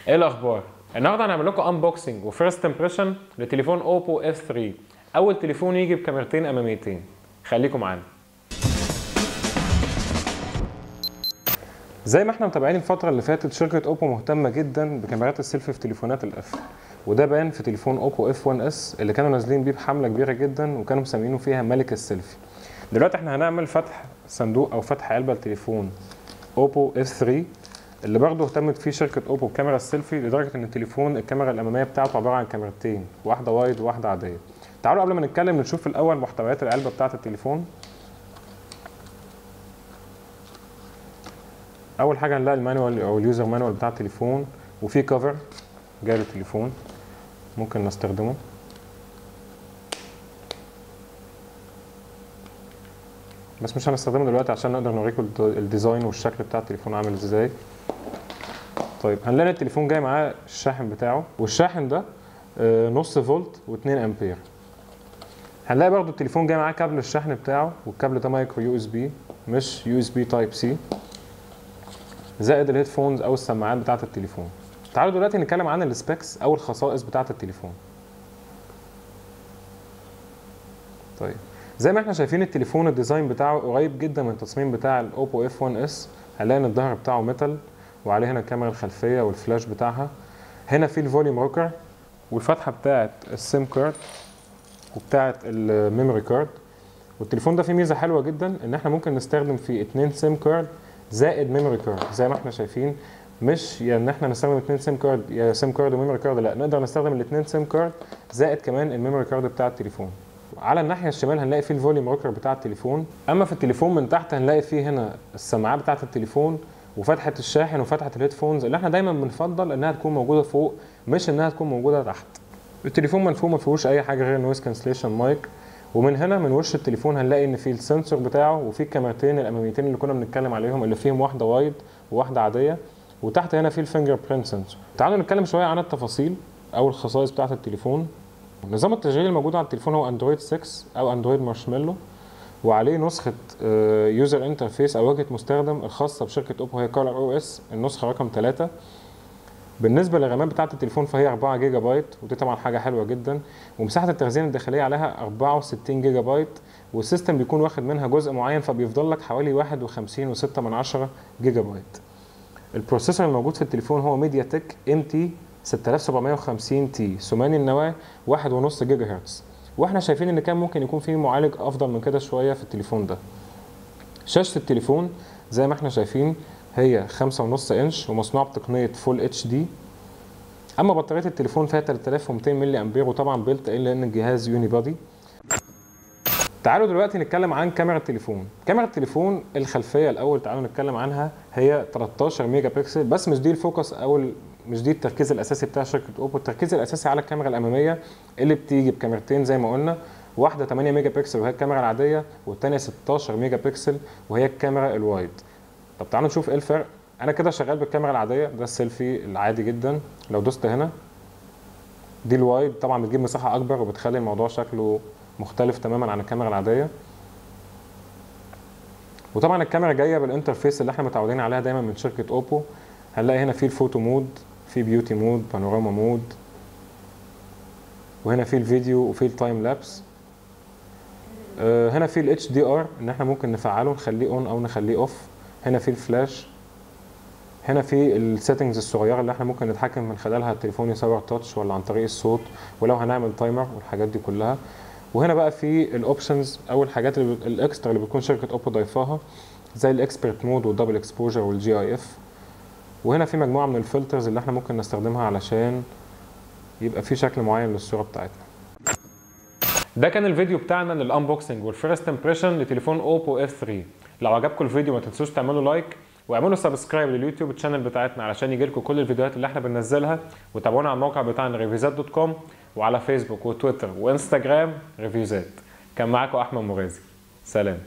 ايه الاخبار؟ النهارده هنعمل لكم انبوكسنج وفيرست امبريشن لتليفون اوبو اف 3، اول تليفون يجي بكاميرتين اماميتين. خليكم معانا. زي ما احنا متابعين الفتره اللي فاتت، شركه اوبو مهتمه جدا بكاميرات السيلفي في تليفونات الاف، وده بان في تليفون اوبو اف 1 اس اللي كانوا نازلين بيه بحمله كبيره جدا وكانوا مسمينه فيها ملك السيلفي. دلوقتي احنا هنعمل فتح صندوق او فتح علبه لتليفون اوبو اف 3 اللي برضه اهتمت فيه شركه اوبو بكاميرا السيلفي، لدرجه ان التليفون الكاميرا الاماميه بتاعته عباره عن كاميرتين، واحده وايد وواحده عاديه. تعالوا قبل ما نتكلم نشوف الاول محتويات العلبه بتاعه التليفون. اول حاجه هنلاقي المانوال او اليوزر مانوال بتاع التليفون، وفي كفر جاي للتليفون ممكن نستخدمه. بس مش هنستخدمه دلوقتي عشان نقدر نوريكم الديزاين والشكل بتاع التليفون عامل ازاي. طيب هنلاقي التليفون جاي معاه الشاحن بتاعه، والشاحن ده نص فولت و2 امبير. هنلاقي برضو التليفون جاي معاه كابل الشحن بتاعه، والكابل ده مايكرو يو اس بي مش يو اس بي تايب سي، زائد الهيدفونز او السماعات بتاعه التليفون. تعالوا دلوقتي نتكلم عن السبيكس او الخصائص بتاعه التليفون. طيب زي ما احنا شايفين التليفون الديزاين بتاعه قريب جدا من التصميم بتاع الاوبو اف 1 اس. هنلاقي ان الظهر بتاعه ميتال، وعليه هنا الكاميرا الخلفيه والفلاش بتاعها. هنا في الفوليوم روكر والفتحه بتاعه السيم كارد وبتاعه الميموري كارد. والتليفون ده فيه ميزه حلوه جدا، ان احنا ممكن نستخدم فيه 2 سيم كارد زائد ميموري كارد. زي ما احنا شايفين، مش ان احنا نستخدم 2 سيم كارد يا سيم كارد وميموري كارد، لا، نقدر نستخدم الاثنين سيم كارد زائد كمان الميموري كارد بتاع التليفون. على الناحيه الشمال هنلاقي فيه الفوليوم روكر بتاع التليفون. اما في التليفون من تحت هنلاقي فيه هنا السماعات بتاعه التليفون وفتحه الشاحن وفتحه الهيدفونز، اللي احنا دايما بنفضل انها تكون موجوده فوق مش انها تكون موجوده تحت. التليفون منفوخ، ما فيهوش اي حاجه غير نويز كانسليشن مايك. ومن هنا من وش التليفون هنلاقي ان فيه السنسور بتاعه، وفيه الكاميرتين الاماميتين اللي كنا بنتكلم عليهم، اللي فيهم واحده وايد وواحده عاديه. وتحت هنا فيه الفينجر برينت سنسور. تعالوا نتكلم شويه عن التفاصيل او الخصائص بتاعه التليفون. نظام التشغيل الموجود على التليفون هو اندرويد 6 او اندرويد مارشميلو، وعليه نسخه يوزر انترفيس او واجهه مستخدم الخاصه بشركه اوبو، هي كولر او اس النسخه رقم 3. بالنسبه للرامات بتاعه التليفون فهي 4 جيجا بايت، ودي طبعا حاجه حلوه جدا. ومساحه التخزين الداخليه عليها 64 جيجا بايت، والسيستم بيكون واخد منها جزء معين، فبيفضل لك حوالي 51.6 جيجا بايت. البروسيسور الموجود في التليفون هو ميديا تك ام تي 6750 تي ثماني النواه 1.5 جيجا هرتز. واحنا شايفين ان كان ممكن يكون فيه معالج افضل من كده شويه في التليفون ده. شاشه التليفون زي ما احنا شايفين هي 5.5 انش ومصنوعه بتقنيه فول اتش دي. اما بطاريه التليفون فيها 3200 ملي امبير، وطبعا بيلت ان لان الجهاز يوني بادي. تعالوا دلوقتي نتكلم عن كاميرا التليفون. كاميرا التليفون الخلفيه الاول تعالوا نتكلم عنها، هي 13 ميجا بكسل، بس مش دي الفوكس او مش دي التركيز الاساسي بتاع شركه اوبو. التركيز الاساسي على الكاميرا الاماميه اللي بتيجي بكاميرتين زي ما قلنا، واحده 8 ميجا بكسل وهي الكاميرا العاديه، والثانيه 16 ميجا بكسل وهي الكاميرا الوايد. طب تعالوا نشوف ايه الفرق. انا كده شغال بالكاميرا العاديه، ده السيلفي العادي جدا. لو دوست هنا دي الوايد، طبعا بتجيب مساحه اكبر وبتخلي الموضوع شكله مختلف تماما عن الكاميرا العاديه. وطبعا الكاميرا جايه بالانترفيس اللي احنا متعودين عليها دايما من شركه اوبو. هنلاقي هنا في الفوتو مود، في بيوتي مود، بانوراما مود، وهنا في الفيديو وفي التايم لابس. هنا في الاتش دي ار ان احنا ممكن نفعله نخليه اون او نخليه اوف. هنا في الفلاش. هنا في السيتنجز الصغيره اللي احنا ممكن نتحكم من خلالها التليفون يصور تاتش ولا عن طريق الصوت، ولو هنعمل تايمر والحاجات دي كلها. وهنا بقى في الاوبشنز او الحاجات الاكسترا اللي بتكون شركه اوبو ضايفاها، زي الاكسبرت مود والدبل اكسبوجر والجي اي اف. وهنا في مجموعه من الفلترز اللي احنا ممكن نستخدمها علشان يبقى في شكل معين للصوره بتاعتنا. ده كان الفيديو بتاعنا للانبوكسنج والفيرست امبريشن لتليفون اوبو اف 3. لو عجبكم الفيديو ما تنسوش تعملوا لايك واعملوا سبسكرايب لليوتيوب تشانل بتاعتنا علشان يجيلكم كل الفيديوهات اللي احنا بننزلها. وتابعونا على الموقع بتاعنا ريفيوزات.com، وعلى فيسبوك وتويتر وانستجرام ريفيوزات. كان معاكم احمد مغازي، سلام.